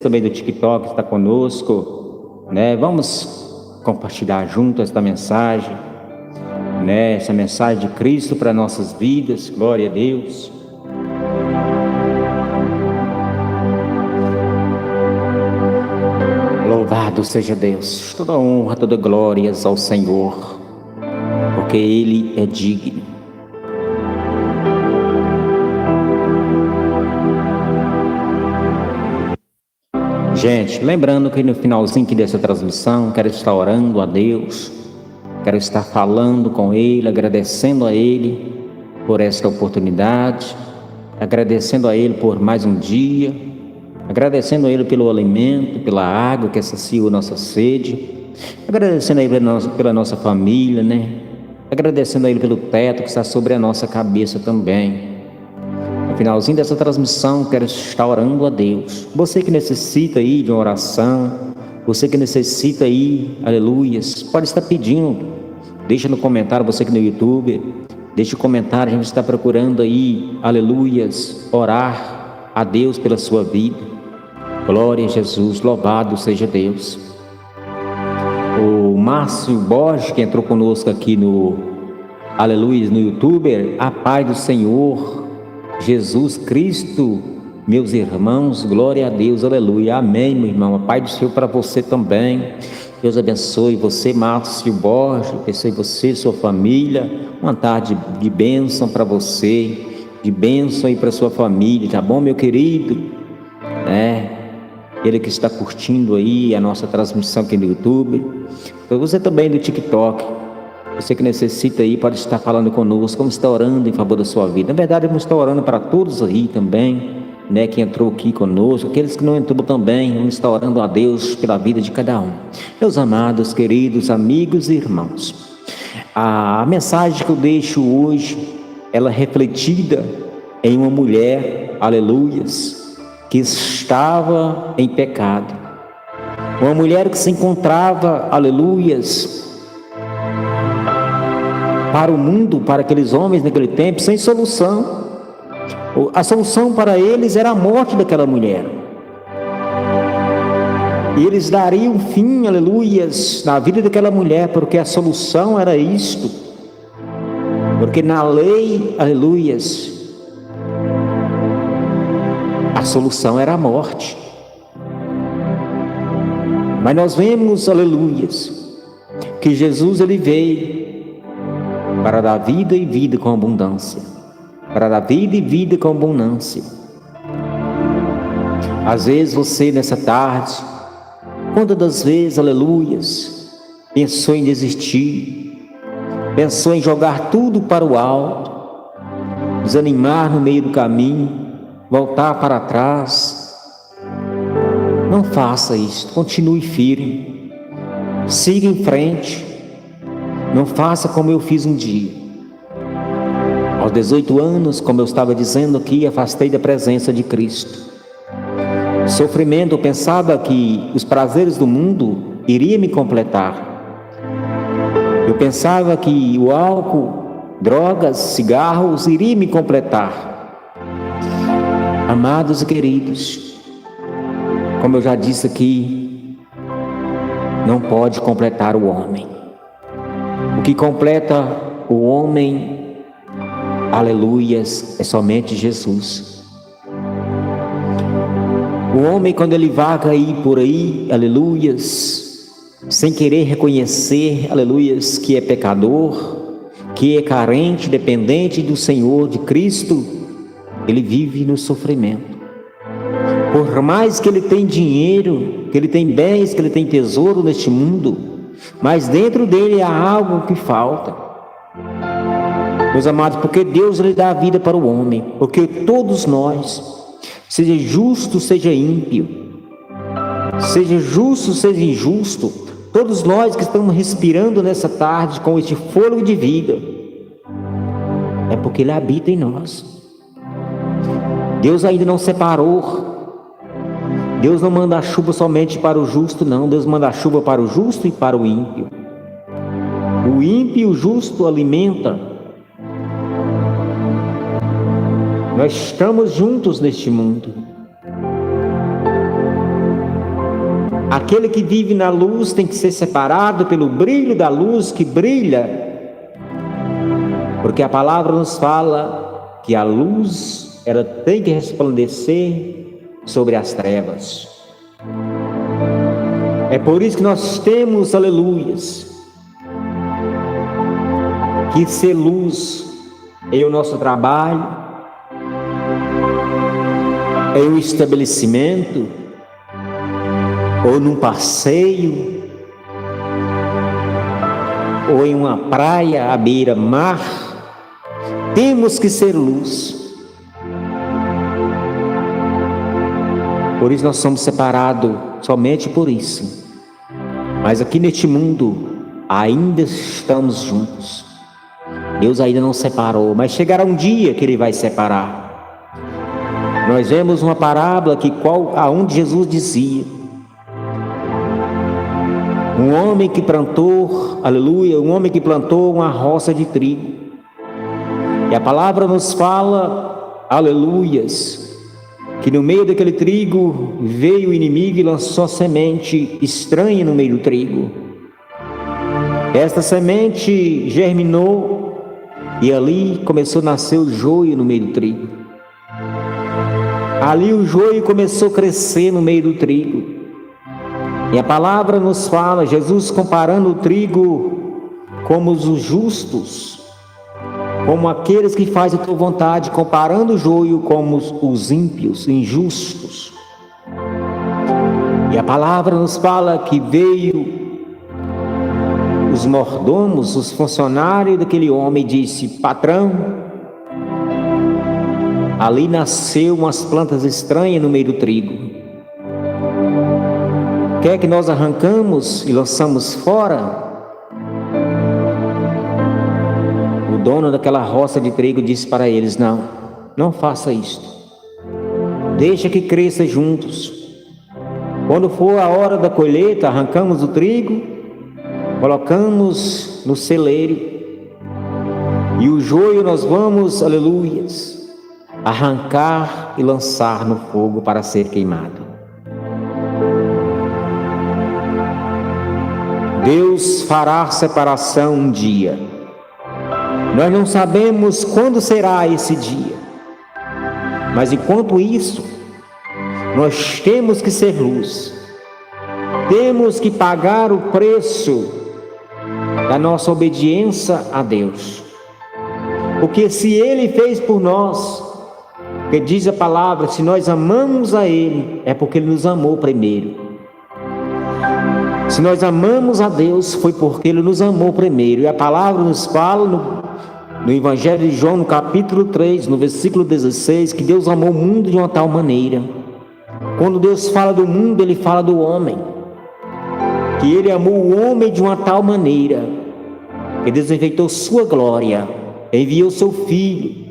Também do TikTok está conosco, né? Vamos compartilhar junto esta mensagem, né? Essa mensagem de Cristo para nossas vidas. Glória a Deus. Louvado seja Deus. Toda honra, toda glória ao Senhor, porque Ele é digno. Gente, lembrando que no finalzinho aqui dessa transmissão, quero estar orando a Deus, quero estar falando com Ele, agradecendo a Ele por esta oportunidade, agradecendo a Ele por mais um dia, agradecendo a Ele pelo alimento, pela água que sacia a nossa sede, agradecendo a Ele pela nossa família, né? Agradecendo a Ele pelo teto que está sobre a nossa cabeça também. No finalzinho dessa transmissão, quero estar orando a Deus. Você que necessita aí de uma oração, você que necessita aí, aleluias, pode estar pedindo. Deixa no comentário, você que no YouTube, deixa o comentário, a gente está procurando aí, aleluias, orar a Deus pela sua vida. Glória a Jesus, louvado seja Deus. O Márcio Borges, que entrou conosco aqui no, aleluias, no YouTube, a paz do Senhor Jesus Cristo, meus irmãos, glória a Deus, aleluia, amém, meu irmão, a paz do Senhor para você também. Deus abençoe você, Márcio Borges, abençoe você, sua família, uma tarde de bênção para você, de bênção aí para sua família, tá bom, meu querido? Ele que está curtindo aí a nossa transmissão aqui no YouTube, você também do TikTok, você que necessita aí, pode estar falando conosco, vamos estar orando em favor da sua vida. Na verdade, vamos estar orando para todos aí também, né, que entrou aqui conosco, aqueles que não entrou também, vamos estar orando a Deus pela vida de cada um. Meus amados, queridos amigos e irmãos, a mensagem que eu deixo hoje, ela é refletida em uma mulher, aleluias, que estava em pecado. Uma mulher que se encontrava, aleluias, para o mundo, para aqueles homens naquele tempo, sem solução. A solução para eles era a morte daquela mulher. E eles dariam fim, aleluias, na vida daquela mulher, porque a solução era isto. Porque na lei, aleluias, a solução era a morte. Mas nós vemos, aleluias, que Jesus ele veio para dar vida e vida com abundância. Para dar vida e vida com abundância. Às vezes você nessa tarde, quantas das vezes, aleluias, pensou em desistir, pensou em jogar tudo para o alto, desanimar no meio do caminho, voltar para trás. Não faça isso, continue firme, siga em frente. Não faça como eu fiz um dia. Aos 18 anos, como eu estava dizendo aqui, afastei da presença de Cristo. Sofrimento, eu pensava que os prazeres do mundo iriam me completar. Eu pensava que o álcool, drogas, cigarros iriam me completar. Amados e queridos, como eu já disse aqui, não pode completar o homem. O que completa o homem, aleluias, é somente Jesus. O homem, quando ele vaga aí por aí, aleluias, sem querer reconhecer, aleluias, que é pecador, que é carente, dependente do Senhor, de Cristo, ele vive no sofrimento. Por mais que ele tenha dinheiro, que ele tenha bens, que ele tenha tesouro neste mundo, mas dentro dele há algo que falta. Meus amados, porque Deus lhe dá a vida para o homem, porque todos nós, seja justo, seja ímpio, seja justo, seja injusto, todos nós que estamos respirando nessa tarde com este fôlego de vida, é porque Ele habita em nós. Deus ainda não separou. Deus não manda a chuva somente para o justo, não. Deus manda a chuva para o justo e para o ímpio. O ímpio e o justo alimenta. Nós estamos juntos neste mundo. Aquele que vive na luz tem que ser separado pelo brilho da luz que brilha, porque a palavra nos fala que a luz, ela tem que resplandecer sobre as trevas. É por isso que nós temos, aleluias, que ser luz em o nosso trabalho, em um estabelecimento, ou num passeio, ou em uma praia à beira-mar. Temos que ser luz. Por isso nós somos separados, somente por isso. Mas aqui neste mundo ainda estamos juntos. Deus ainda não separou, mas chegará um dia que Ele vai separar. Nós vemos uma parábola aonde Jesus dizia: um homem que plantou, aleluia, um homem que plantou uma roça de trigo. E a palavra nos fala, aleluias, que no meio daquele trigo veio o inimigo e lançou semente estranha no meio do trigo. Esta semente germinou e ali começou a nascer o joio no meio do trigo. Ali o joio começou a crescer no meio do trigo. E a palavra nos fala, Jesus comparando o trigo como os justos, como aqueles que fazem a tua vontade, comparando o joio como os ímpios, injustos. E a palavra nos fala que veio os mordomos, os funcionários daquele homem, e disse: patrão, ali nasceu umas plantas estranhas no meio do trigo. Quer que nós arrancamos e lançamos fora? O dono daquela roça de trigo disse para eles: não faça isto. Deixa que cresça juntos. Quando for a hora da colheita, arrancamos o trigo, colocamos no celeiro, e o joio nós vamos, aleluias, arrancar e lançar no fogo para ser queimado. Deus fará separação um dia. Nós não sabemos quando será esse dia, mas enquanto isso, nós temos que ser luz. Temos que pagar o preço da nossa obediência a Deus. Porque se Ele fez por nós, porque diz a palavra, se nós amamos a Ele, é porque Ele nos amou primeiro. Se nós amamos a Deus, foi porque Ele nos amou primeiro. E a palavra nos fala no Evangelho de João, no capítulo 3, no versículo 16, que Deus amou o mundo de uma tal maneira. Quando Deus fala do mundo, Ele fala do homem. Que Ele amou o homem de uma tal maneira, que Deus enfeitou sua glória, enviou seu Filho,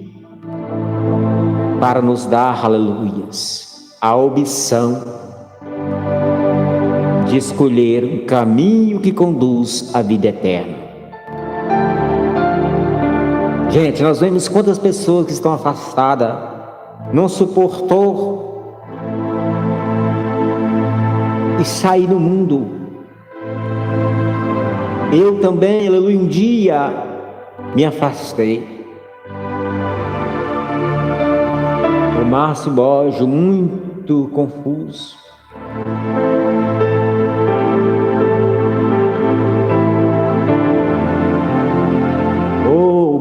para nos dar, aleluias, a opção de escolher um caminho que conduz à vida eterna. Gente, nós vemos quantas pessoas que estão afastadas, não suportou e sair do mundo. Eu também, aleluia, um dia me afastei. O Márcio Borges, muito confuso.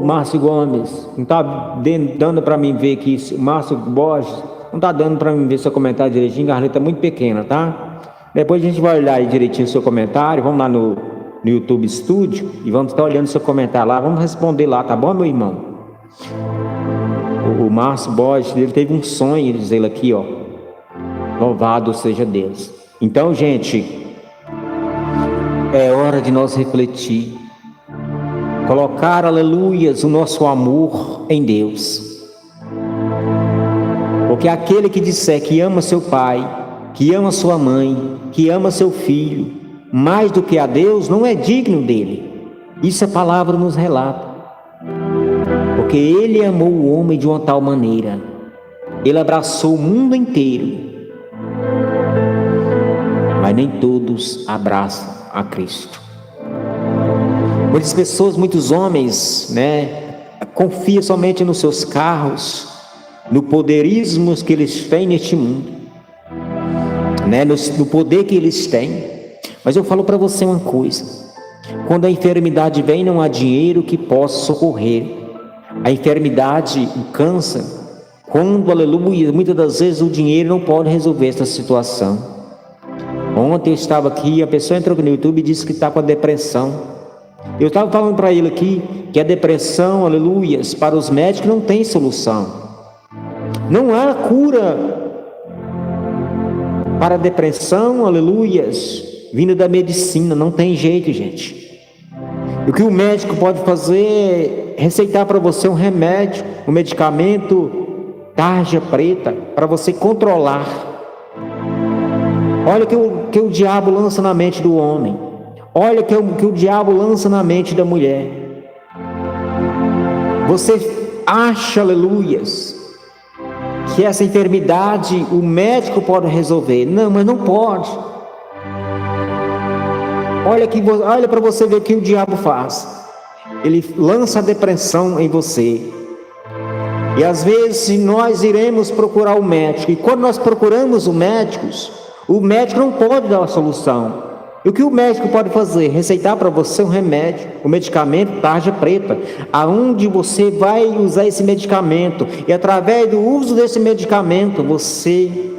Márcio Gomes, não está dando para mim ver aqui, Márcio Borges, não está dando para mim ver seu comentário direitinho, a letra é muito pequena, tá? Depois a gente vai olhar aí direitinho o seu comentário, vamos lá no YouTube Studio e vamos estar olhando o seu comentário lá, vamos responder lá, tá bom, meu irmão? O Márcio Borges, ele teve um sonho, diz ele aqui, ó, louvado seja Deus. Então, gente, é hora de nós refletir, colocar, aleluias, o nosso amor em Deus. Porque aquele que disser que ama seu pai, que ama sua mãe, que ama seu filho, mais do que a Deus, não é digno dele. Isso a palavra nos relata. Porque Ele amou o homem de uma tal maneira. Ele abraçou o mundo inteiro. mas nem todos abraçam a Cristo. Muitas pessoas, muitos homens, confiam somente nos seus carros, no poderismo que eles têm neste mundo, no poder que eles têm. Mas eu falo para você uma coisa: quando a enfermidade vem, não há dinheiro que possa socorrer. A enfermidade, o câncer, quando, aleluia, muitas das vezes o dinheiro não pode resolver essa situação. Ontem eu estava aqui, a pessoa entrou no YouTube e disse que está com a depressão. Eu estava falando para ele aqui que a depressão, aleluia, para os médicos não tem solução. Não há cura para a depressão, aleluia, vinda da medicina. Não tem jeito, gente. O que o médico pode fazer é receitar para você um remédio, um medicamento tarja preta, para você controlar. Olha o que o diabo lança na mente do homem. Olha o que o diabo lança na mente da mulher. Você acha, aleluias, que essa enfermidade o médico pode resolver. Não, mas não pode. Olha para você ver o que o diabo faz. Ele lança a depressão em você. E às vezes nós iremos procurar o médico. E quando nós procuramos o médico não pode dar a solução. E o que o médico pode fazer? Receitar para você um remédio, um medicamento tarja preta, aonde você vai usar esse medicamento, e através do uso desse medicamento, você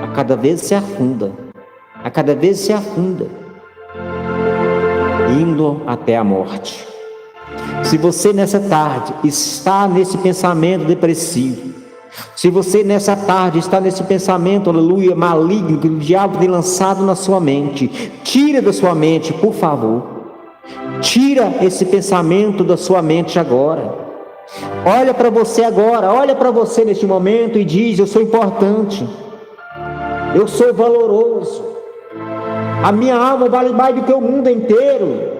a cada vez se afunda, indo até a morte. Se você nessa tarde está nesse pensamento depressivo, se você nessa tarde está nesse pensamento, aleluia, maligno, que o diabo tem lançado na sua mente, tira da sua mente, por favor. Tira esse pensamento da sua mente agora. Olha para você agora, olha para você neste momento e diz: eu sou importante, eu sou valoroso, a minha alma vale mais do que o mundo inteiro.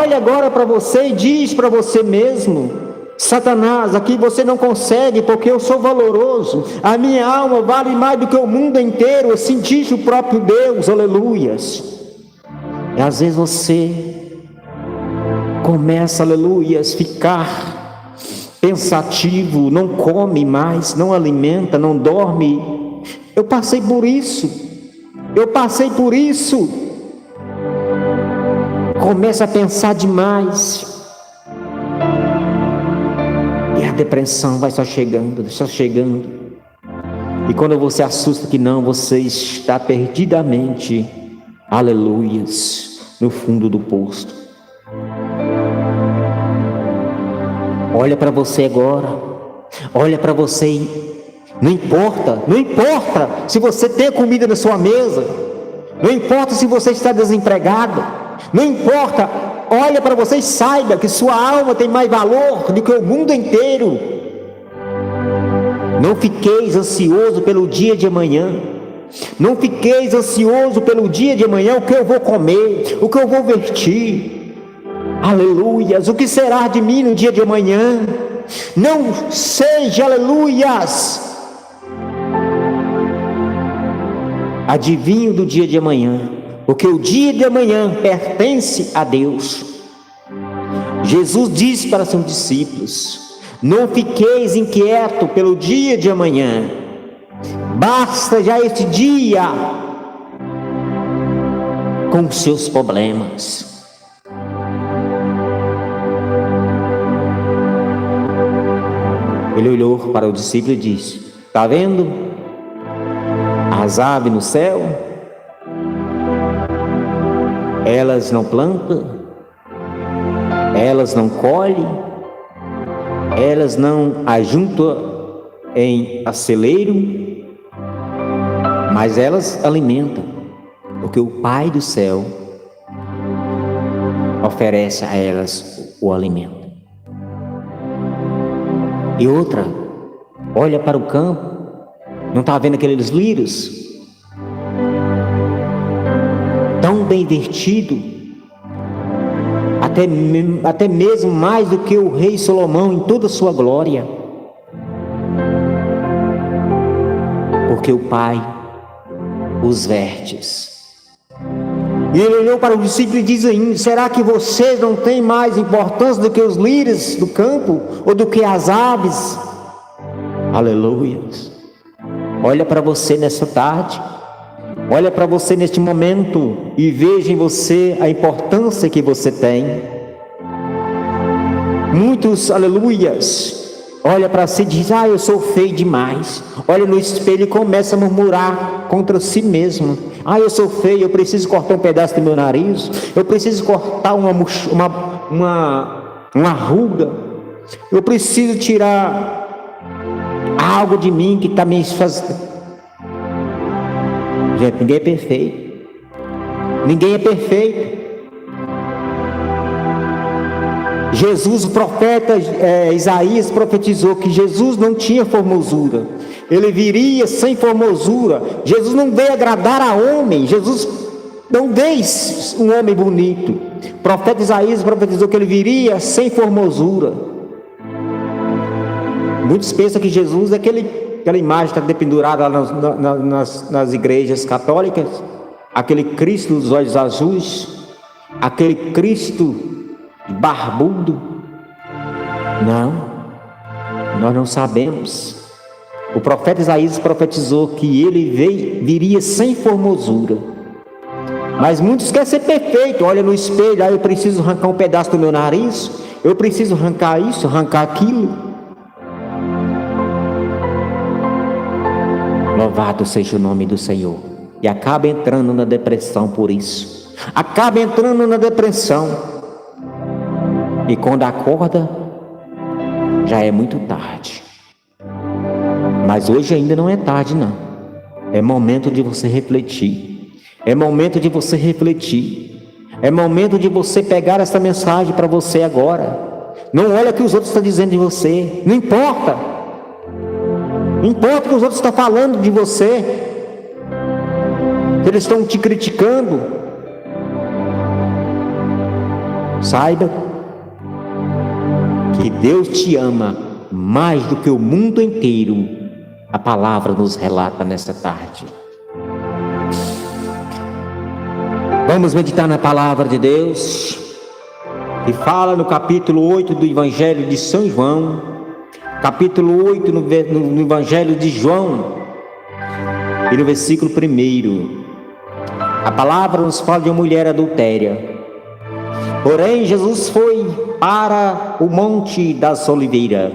Olha agora para você e diz para você mesmo: Satanás, aqui você não consegue, porque eu sou valoroso, a minha alma vale mais do que o mundo inteiro. Assim diz o próprio Deus, aleluias. E às vezes você começa, aleluias, ficar pensativo, não come mais, não alimenta, não dorme. Eu passei por isso. Começa a pensar demais. E a depressão vai só chegando. E quando você assusta que não, você está perdidamente, aleluias, no fundo do poço. Olha para você agora. Olha para você. Não importa se você tem comida na sua mesa. Não importa se você está desempregado. Não importa. Olha para você e saiba que sua alma tem mais valor do que o mundo inteiro. Não fiqueis ansioso pelo dia de amanhã. Não fiqueis ansioso pelo dia de amanhã, o que eu vou comer, o que eu vou vestir. Aleluias, o que será de mim no dia de amanhã? Não seja, aleluias, adivinho do dia de amanhã, porque o dia de amanhã pertence a Deus. Jesus disse para seus discípulos: não fiqueis inquietos pelo dia de amanhã, basta já este dia com os seus problemas. Ele olhou para o discípulo e disse: está vendo as aves no céu? Elas não plantam, elas não colhem, elas não ajuntam em celeiro, mas elas alimentam, porque o Pai do céu oferece a elas o alimento. E outra, olha para o campo, não está vendo aqueles lírios? Tão bem vestido, até mesmo mais do que o rei Salomão em toda a sua glória. Porque o Pai os vertes. E ele olhou para os discípulos e diz ainda: será que vocês não têm mais importância do que os lírios do campo ou do que as aves? Aleluia. Olha para você nessa tarde, olha para você neste momento e veja em você a importância que você tem. Muitos, aleluias, olha para si e diz: eu sou feio demais. Olha no espelho e começa a murmurar contra si mesmo: eu sou feio, eu preciso cortar um pedaço do meu nariz, eu preciso cortar uma ruga, eu preciso tirar algo de mim que está me fazendo. Gente, ninguém é perfeito. Ninguém é perfeito. Jesus, o profeta Isaías profetizou que Jesus não tinha formosura. Ele viria sem formosura. Jesus não veio agradar a homem. Jesus não veio um homem bonito. O profeta Isaías profetizou que ele viria sem formosura. Muitos pensam que Jesus é aquela imagem que está dependurada lá nas igrejas católicas, aquele Cristo dos olhos azuis, aquele Cristo barbudo. Não, nós não sabemos. O profeta Isaías profetizou que ele viria sem formosura. Mas muitos querem ser perfeitos. Olha no espelho: eu preciso arrancar um pedaço do meu nariz, eu preciso arrancar isso, arrancar aquilo. Louvado seja o nome do Senhor. E acaba entrando na depressão por isso. Acaba entrando na depressão. E quando acorda, já é muito tarde. Mas hoje ainda não é tarde, não. É momento de você refletir. É momento de você refletir. É momento de você pegar essa mensagem para você agora. Não olha o que os outros estão dizendo de você. Não importa. Não importa o que os outros estão falando de você. Eles estão te criticando. Saiba que Deus te ama mais do que o mundo inteiro. A palavra nos relata nessa tarde. Vamos meditar na palavra de Deus, que fala no capítulo 8 do Evangelho de São João, capítulo 8 no Evangelho de João, e no versículo 1. A palavra nos fala de uma mulher adultéria. Porém, Jesus foi para o Monte das Oliveiras,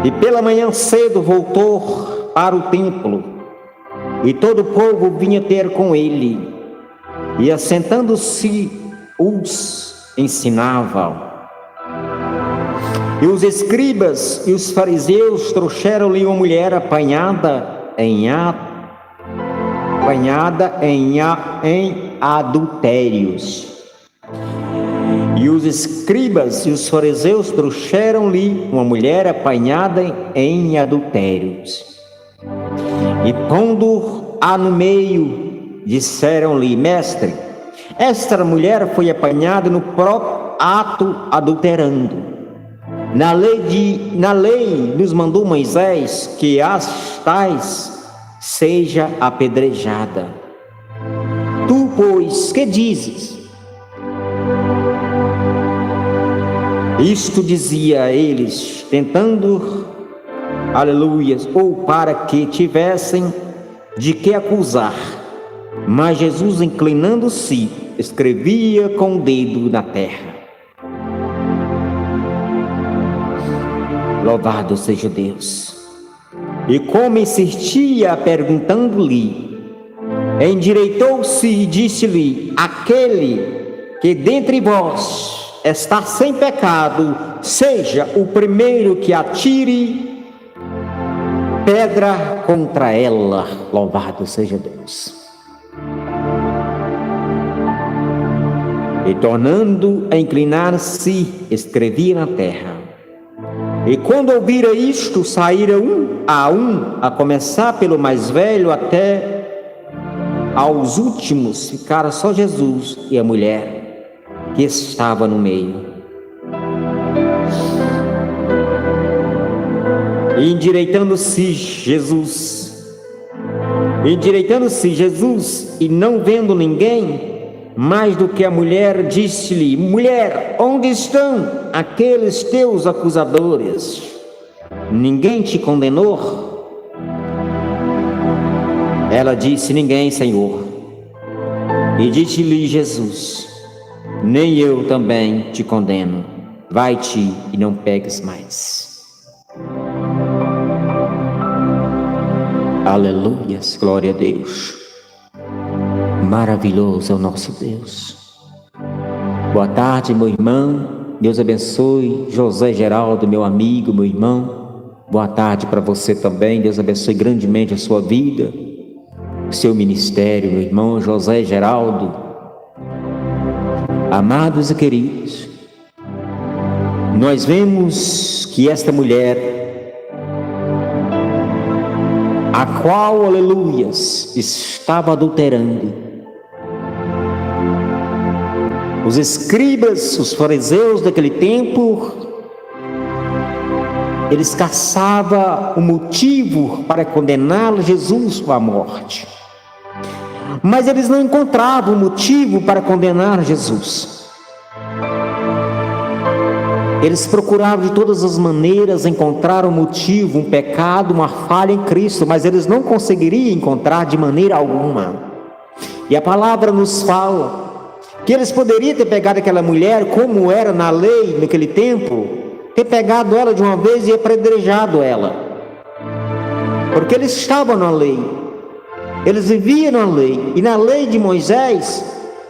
e pela manhã cedo voltou para o templo, e todo o povo vinha ter com ele, e assentando-se os ensinava. E os escribas e os fariseus trouxeram-lhe uma mulher apanhada em adultérios. E os escribas e os fariseus trouxeram-lhe uma mulher apanhada em adultérios. E pondo-a no meio, disseram-lhe: Mestre, esta mulher foi apanhada no próprio ato adulterando. Na lei nos mandou Moisés que as tais seja apedrejada. Tu, pois, que dizes? Isto dizia a eles, tentando, aleluias, ou para que tivessem de que acusar. Mas Jesus, inclinando-se, escrevia com o dedo na terra. Louvado seja Deus. E como insistia, perguntando-lhe, endireitou-se e disse-lhe: aquele que dentre vós está sem pecado, seja o primeiro que atire pedra contra ela. Louvado seja Deus. E tornando a inclinar-se, escrevia na terra. E quando ouvira isto, saíram a começar pelo mais velho até aos últimos, ficaram só Jesus e a mulher que estava no meio. E endireitando-se Jesus, Endireitando-se Jesus e não vendo ninguém, mais do que a mulher, disse-lhe: mulher, onde estão aqueles teus acusadores? Ninguém te condenou? Ela disse: ninguém, Senhor. E disse-lhe Jesus: nem eu também te condeno. Vai-te e não peques mais. Aleluias, glória a Deus. Maravilhoso é o nosso Deus. Boa tarde, meu irmão. Deus abençoe. José Geraldo, meu amigo, meu irmão. Boa tarde para você também. Deus abençoe grandemente a sua vida, o seu ministério, meu irmão José Geraldo. Amados e queridos, nós vemos que esta mulher, a qual, aleluias, estava adulterando, os escribas, os fariseus daquele tempo, eles caçavam um motivo para condená-lo, Jesus, à morte. Mas eles não encontravam motivo para condenar Jesus. Eles procuravam de todas as maneiras encontrar um motivo, um pecado, uma falha em Cristo, mas eles não conseguiriam encontrar de maneira alguma. E a palavra nos fala que eles poderiam ter pegado aquela mulher, como era na lei naquele tempo, ter pegado ela de uma vez e apedrejado ela, porque eles estavam na lei, eles viviam na lei, e na lei de Moisés,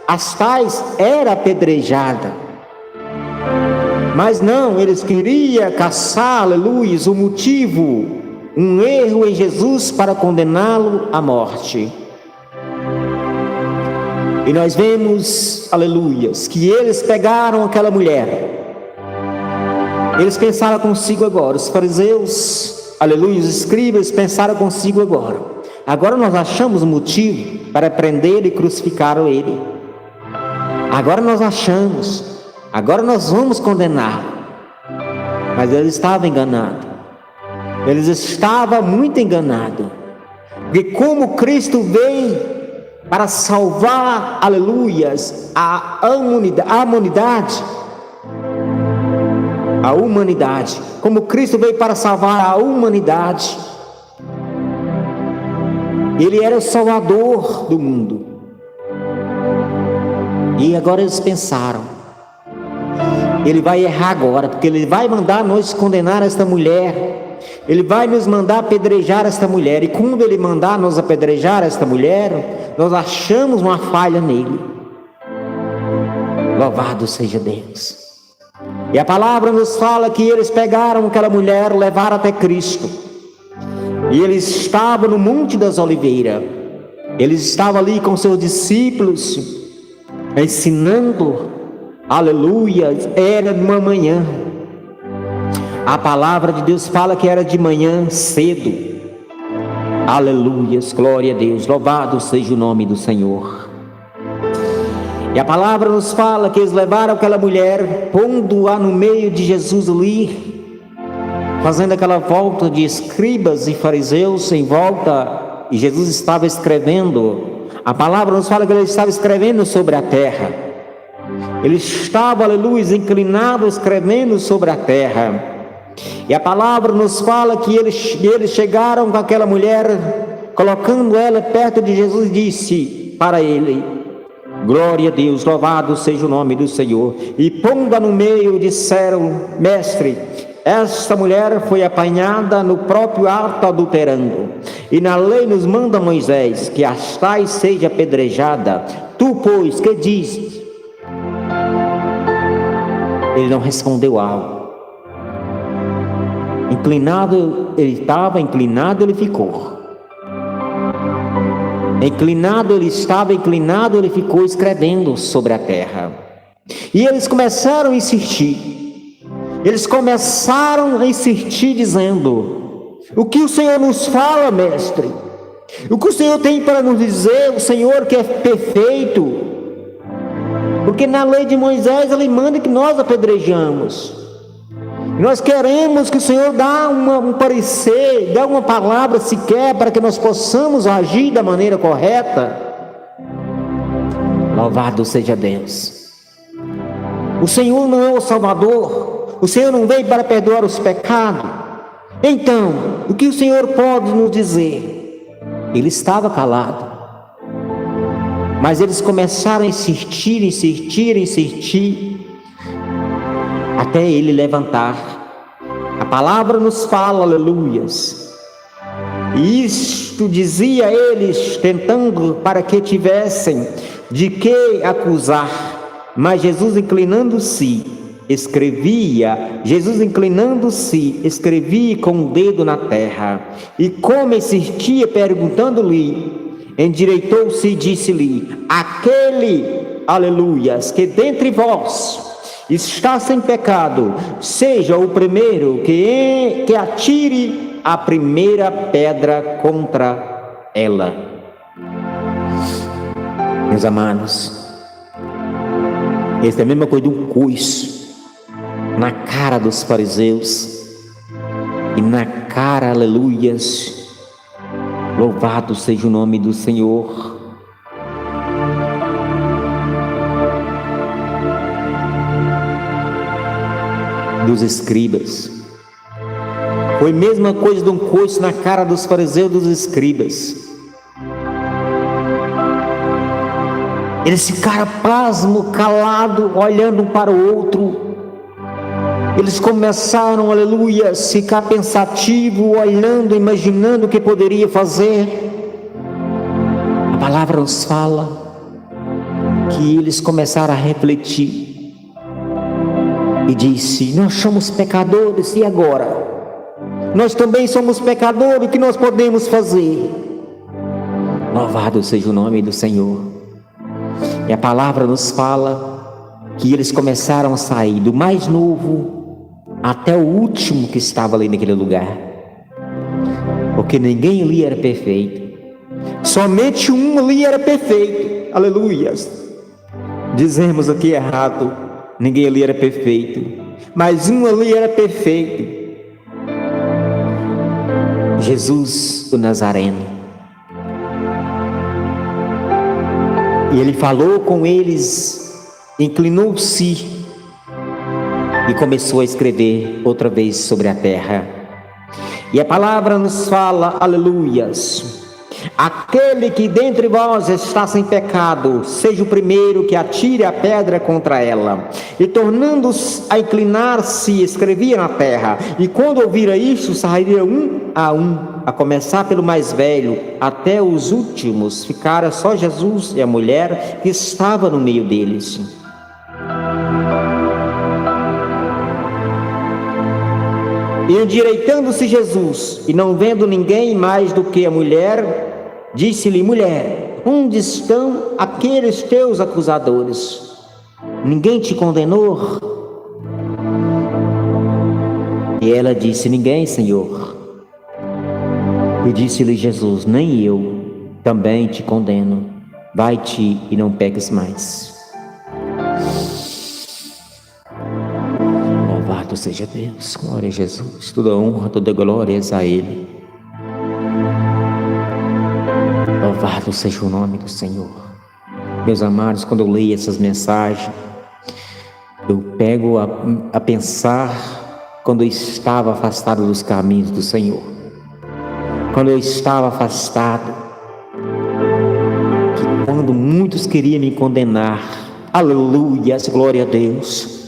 as tais era apedrejada. Mas não, eles queriam caçar, aleluia, um motivo, um erro em Jesus para condená-lo à morte. E nós vemos, aleluias, que eles pegaram aquela mulher. Eles pensaram consigo agora, os fariseus, aleluia, os escribas pensaram consigo agora. Agora nós achamos um motivo para prender e crucificar ele. Agora nós achamos. Agora nós vamos condenar. Mas eles estavam enganados. Eles estavam muito enganados. Porque como Cristo veio para salvar, aleluias, a humanidade. Como Cristo veio para salvar a humanidade. Ele era o Salvador do mundo. E agora eles pensaram: ele vai errar agora, porque ele vai mandar nós condenar esta mulher. Ele vai nos mandar apedrejar esta mulher. E quando ele mandar nós apedrejar esta mulher, nós achamos uma falha nele. Louvado seja Deus. E a palavra nos fala que eles pegaram aquela mulher, levaram até Cristo. E eles estavam no Monte das Oliveiras. Eles estavam ali com seus discípulos, ensinando. Aleluia, era de uma manhã. A palavra de Deus fala que era de manhã cedo. Aleluia, glória a Deus, louvado seja o nome do Senhor. E a palavra nos fala que eles levaram aquela mulher, pondo-a no meio de Jesus ali, fazendo aquela volta de escribas e fariseus em volta, e Jesus estava escrevendo. A palavra nos fala que ele estava escrevendo sobre a terra. Ele estava, aleluia, inclinado, escrevendo sobre a terra. E a palavra nos fala que eles chegaram com aquela mulher, colocando ela perto de Jesus, e disse para ele: glória a Deus, louvado seja o nome do Senhor. E pondo-a no meio, disseram: mestre, esta mulher foi apanhada no próprio ato adulterando. E na lei nos manda Moisés que as tais seja apedrejada. Tu, pois, que dizes? Ele não respondeu algo. Inclinado ele estava, inclinado ele ficou. Inclinado ele estava, inclinado ele ficou, escrevendo sobre a terra. E eles começaram a insistir. Eles começaram a insistir dizendo: o que o Senhor nos fala, mestre? O que o Senhor tem para nos dizer? O Senhor que é perfeito. Porque na lei de Moisés ele manda que nós apedrejamos. Nós queremos que o Senhor dê um parecer, dê uma palavra sequer para que nós possamos agir da maneira correta. Louvado seja Deus. O Senhor não é o Salvador. O Senhor não veio para perdoar os pecados. Então, o que o Senhor pode nos dizer? Ele estava calado. Mas eles começaram a insistir, até ele levantar. A palavra nos fala, aleluias. E isto dizia eles, tentando para que tivessem de que acusar. Mas Jesus inclinando-se, escrevia com o dedo na terra. E como insistia, perguntando-lhe, endireitou-se e disse-lhe: aquele, aleluias, que dentre vós está sem pecado, seja o primeiro que atire a primeira pedra contra ela. Meus amados, essa é a mesma coisa de um coice na cara dos fariseus e na cara, aleluias, louvado seja o nome do Senhor. Dos escribas. Foi a mesma coisa de um coice na cara dos fariseus e dos escribas. Eles ficaram pasmos, calados, olhando um para o outro. Eles começaram, aleluia, a ficar pensativos, olhando, imaginando o que poderia fazer. A palavra nos fala que eles começaram a refletir. E disse: nós somos pecadores, e agora? Nós também somos pecadores, o que nós podemos fazer? Louvado seja o nome do Senhor. E a palavra nos fala que eles começaram a sair, do mais novo até o último que estava ali naquele lugar. Porque ninguém ali era perfeito. Somente um ali era perfeito. Aleluias. Dizemos aqui errado. Ninguém ali era perfeito, mas um ali era perfeito. Jesus o Nazareno. E ele falou com eles, inclinou-se e começou a escrever outra vez sobre a terra. E a palavra nos fala, aleluias, aquele que dentre vós está sem pecado, seja o primeiro que atire a pedra contra ela. E tornando-se a inclinar-se, escrevia na terra. E quando ouvira isto, saíram um, a começar pelo mais velho, até os últimos. Ficara só Jesus e a mulher que estava no meio deles. E endireitando-se Jesus, e não vendo ninguém mais do que a mulher, disse-lhe: mulher, onde estão aqueles teus acusadores? Ninguém te condenou? E ela disse: ninguém, Senhor. E disse-lhe Jesus: nem eu também te condeno. Vai-te e não peques mais. Louvado seja Deus, glória a Jesus, toda honra, toda glória a Ele. Louvado seja o nome do Senhor. Meus amados, quando eu leio essas mensagens, eu pego a pensar quando eu estava afastado dos caminhos do Senhor. Quando eu estava afastado, que quando muitos queriam me condenar, aleluia, glória a Deus.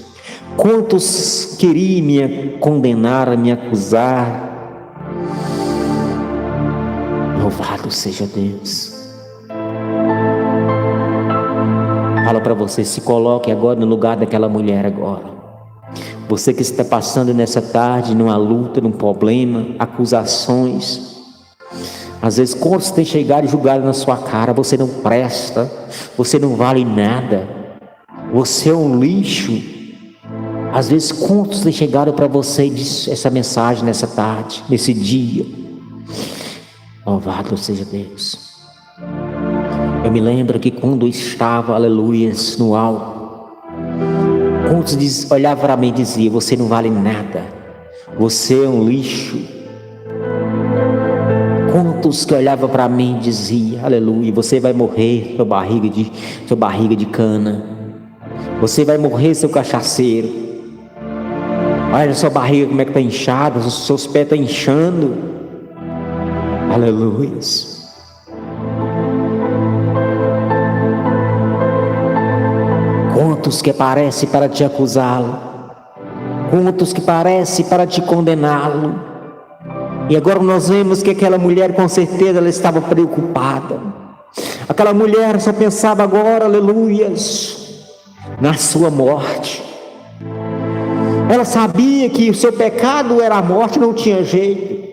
Quantos queriam me condenar, me acusar? Louvado seja Deus. Fala para você, se coloque agora no lugar daquela mulher agora. Você que está passando nessa tarde numa luta, num problema, acusações. Às vezes quantos têm chegado e julgado na sua cara: você não presta, você não vale nada, você é um lixo. Às vezes quantos têm chegado para você e disse essa mensagem nessa tarde, nesse dia. Louvado seja Deus. Eu me lembro que quando eu estava, aleluia, no alto, Quantos olhavam para mim e diziam: você não vale nada, você é um lixo. Quantos que olhavam para mim e diziam: aleluia, você vai morrer, sua barriga de cana, você vai morrer, seu cachaceiro, olha sua barriga como é que está inchada, os seus pés estão inchando, aleluia. Quantos que aparecem para te acusá-lo, quantos que aparecem para te condená-lo. E agora nós vemos que aquela mulher, com certeza, ela estava preocupada. Aquela mulher só pensava agora, aleluias, na sua morte. Ela sabia que o seu pecado era a morte, não tinha jeito.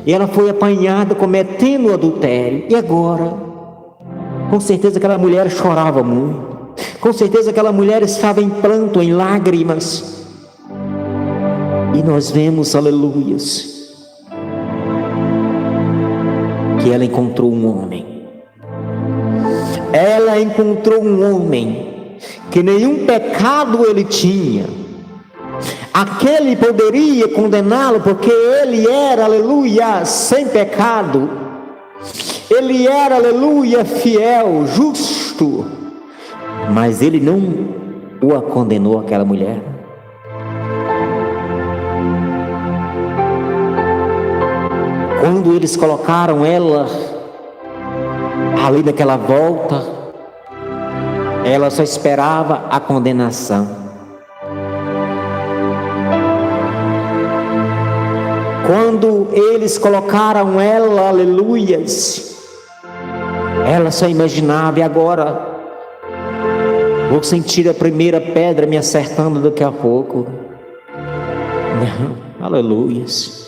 E ela foi apanhada cometendo o adultério. E agora? Com certeza aquela mulher chorava muito. Com certeza aquela mulher estava em pranto, em lágrimas. E nós vemos, aleluias, que ela encontrou um homem. Ela encontrou um homem que nenhum pecado ele tinha. Aquele poderia condená-lo porque ele era, aleluia, sem pecado. Ele era, aleluia, fiel, justo. Mas ele não o condenou, aquela mulher. Quando eles colocaram ela ali naquela volta, ela só esperava a condenação. Quando eles colocaram ela, aleluias, ela só imaginava: e agora? Vou sentir a primeira pedra me acertando daqui a pouco. Não, aleluias.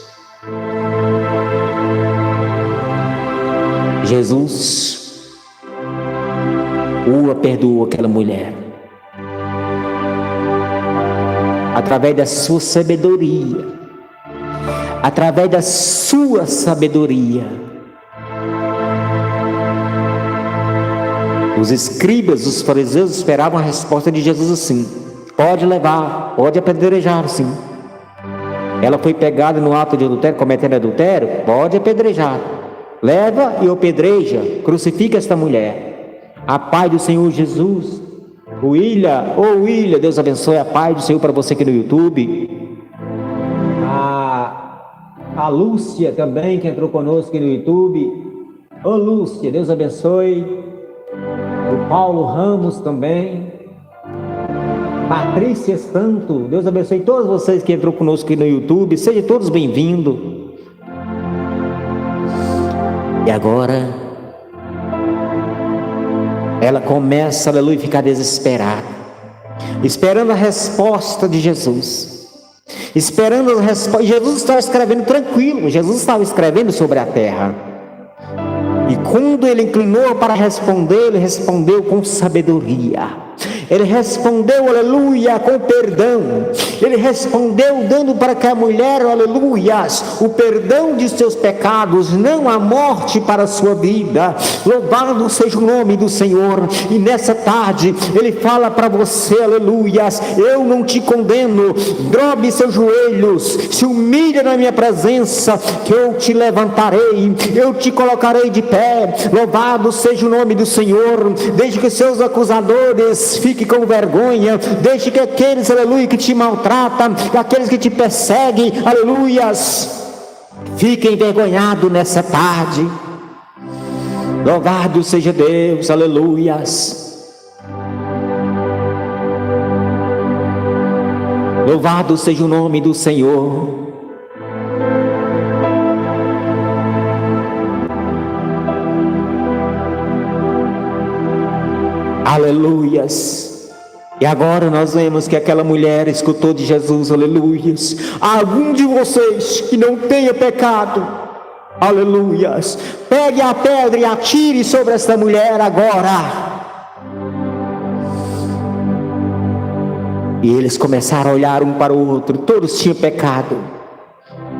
Jesus perdoou aquela mulher através da sua sabedoria, através da sua sabedoria. Os escribas, os fariseus esperavam a resposta de Jesus assim: pode levar, pode apedrejar, sim. Ela foi pegada no ato de adultério, cometendo adultério, pode apedrejar. Leva e apedreja, crucifica esta mulher. A paz do Senhor Jesus. William, Deus abençoe, a paz do Senhor para você aqui no YouTube. A Lúcia também, que entrou conosco aqui no YouTube. Lúcia, Deus abençoe. O Paulo Ramos também. Patrícia Santo, Deus abençoe todos vocês que entrou conosco aqui no YouTube. Sejam todos bem-vindos. E agora ela começa, aleluia, a ficar desesperada, esperando a resposta de Jesus, esperando a resposta. Jesus estava escrevendo tranquilo, Jesus estava escrevendo sobre a terra. E quando ele inclinou para responder, ele respondeu com sabedoria. Ele respondeu, aleluia, com perdão. Ele respondeu dando para aquela mulher, aleluias, o perdão de seus pecados, não a morte para a sua vida. Louvado seja o nome do Senhor. E nessa tarde ele fala para você, aleluias: eu não te condeno. Dobre seus joelhos, se humilha na minha presença, que eu te levantarei, eu te colocarei de pé. Louvado seja o nome do Senhor. Deixe que seus acusadores fiquem com vergonha. Deixe que aqueles, aleluia, que te maltratam, aqueles que te perseguem, aleluias, fiquem envergonhados nessa tarde. Louvado seja Deus, aleluias. Louvado seja o nome do Senhor. Aleluias. E agora nós vemos que aquela mulher escutou de Jesus, aleluias: algum de vocês que não tenha pecado, aleluias, pegue a pedra e atire sobre esta mulher agora. E eles começaram a olhar um para o outro. Todos tinham pecado,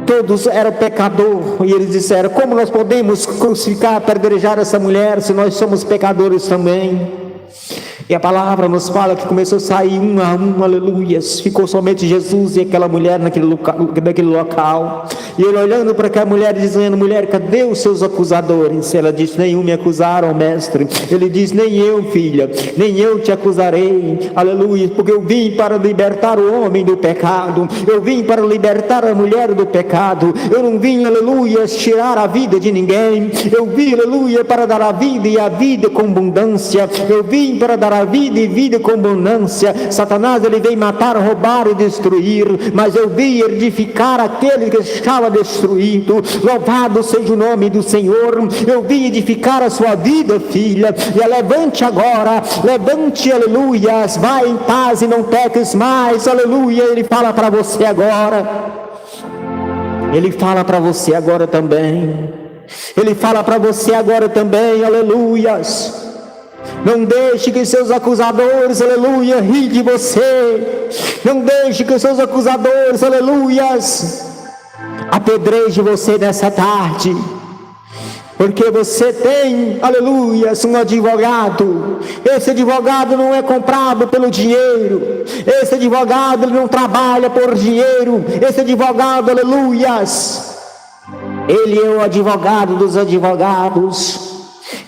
todos eram pecadores. E eles disseram: como nós podemos crucificar, apedrejar essa mulher, se nós somos pecadores também? E a palavra nos fala que começou a sair um a um, aleluias. Ficou somente Jesus e aquela mulher naquele local. E ele olhando para aquela mulher dizendo: mulher, cadê os seus acusadores? Ela disse: nenhum me acusaram, mestre. Ele diz: nem eu, filha, nem eu te acusarei, aleluia, porque eu vim para libertar o homem do pecado. Eu vim para libertar a mulher do pecado. Eu não vim, aleluia, tirar a vida de ninguém. Eu vim, aleluia, para dar a vida e a vida com abundância. Eu vim para dar a vida e vida com abundância. Satanás, ele vem matar, roubar e destruir, mas eu vim edificar aquele que estava destruído. Louvado seja o nome do Senhor. Eu vim edificar a sua vida, filha, e levante agora, levante, aleluia, vai em paz e não peques mais, aleluia. Ele fala para você agora, ele fala para você agora também, ele fala para você agora também, aleluias. Não deixe que seus acusadores, aleluia, riem de você. Não deixe que seus acusadores, aleluias, apedrejem você nessa tarde. Porque você tem, aleluia, um advogado. Esse advogado não é comprado pelo dinheiro. Esse advogado, ele não trabalha por dinheiro. Esse advogado, aleluias, ele é o advogado dos advogados.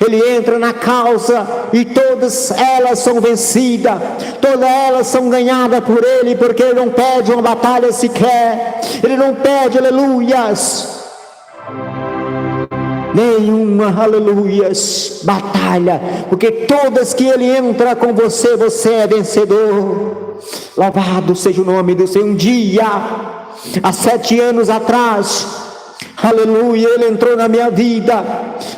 Ele entra na causa e todas elas são vencidas, todas elas são ganhadas por ele, porque ele não pede uma batalha sequer. Ele não pede, aleluias, nenhuma, aleluias, batalha, porque todas que ele entra com você, você é vencedor. Louvado seja o nome do Senhor. Um dia, há 7 anos atrás, aleluia, ele entrou na minha vida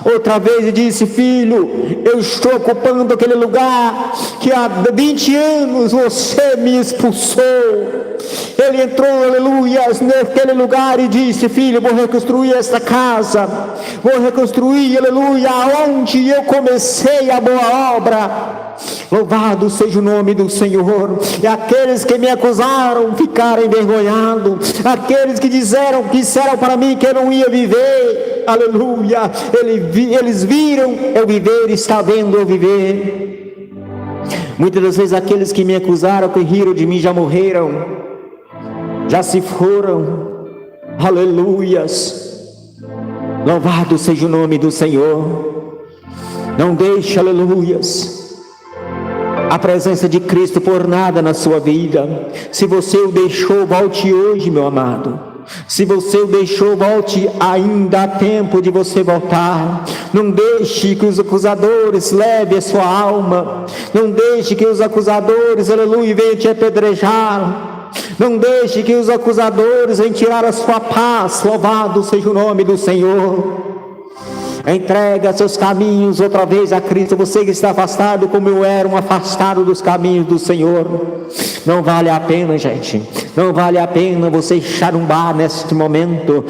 outra vez e disse: filho, eu estou ocupando aquele lugar que há 20 anos você me expulsou. Ele entrou, aleluia, naquele lugar e disse: filho, vou reconstruir esta casa, vou reconstruir, aleluia, onde eu comecei a boa obra. Louvado seja o nome do Senhor. E aqueles que me acusaram ficaram envergonhados, aqueles que disseram para mim que eu não ia viver, aleluia, eles viram eu viver, está vendo eu viver. Muitas das vezes aqueles que me acusaram, que riram de mim, já morreram, já se foram, aleluias. Louvado seja o nome do Senhor. Não deixe, aleluias, a presença de Cristo por nada na sua vida. Se você o deixou, volte hoje, meu amado. Se você o deixou, volte, ainda há tempo de você voltar. Não deixe que os acusadores levem a sua alma. Não deixe que os acusadores, aleluia, venham te apedrejar. Não deixe que os acusadores venham tirar a sua paz. Louvado seja o nome do Senhor. Entrega seus caminhos outra vez a Cristo. Você que está afastado como eu era, um afastado dos caminhos do Senhor. Não vale a pena, gente, não vale a pena você estar num bar neste momento,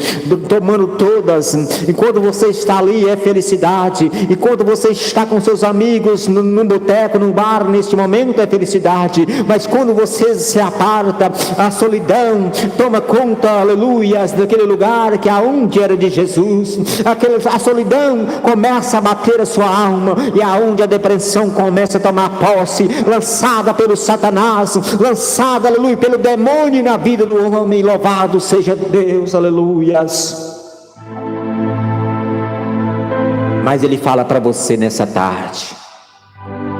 tomando todas. Enquanto você está ali é felicidade. Enquanto você está com seus amigos no boteco, no bar, neste momento é felicidade. Mas quando você se aparta, a solidão toma conta, aleluia, daquele lugar que aonde era de Jesus. A solidão começa a bater a sua alma, e aonde a depressão começa a tomar posse, lançada pelo Satanás, lançada, aleluia, pelo demônio na vida do homem. Louvado seja Deus, aleluias. Mas ele fala para você nessa tarde,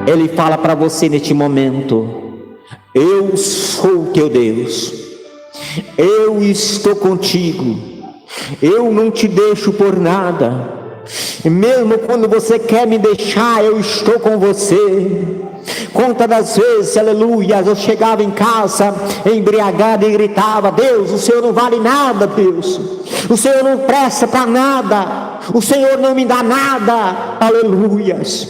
ele fala para você neste momento: eu sou o teu Deus, eu estou contigo, eu não te deixo por nada. E mesmo quando você quer me deixar, eu estou com você. Quantas das vezes, aleluia, eu chegava em casa embriagado e gritava: Deus, o Senhor não vale nada, Deus, o Senhor não presta para nada, o Senhor não me dá nada, aleluias.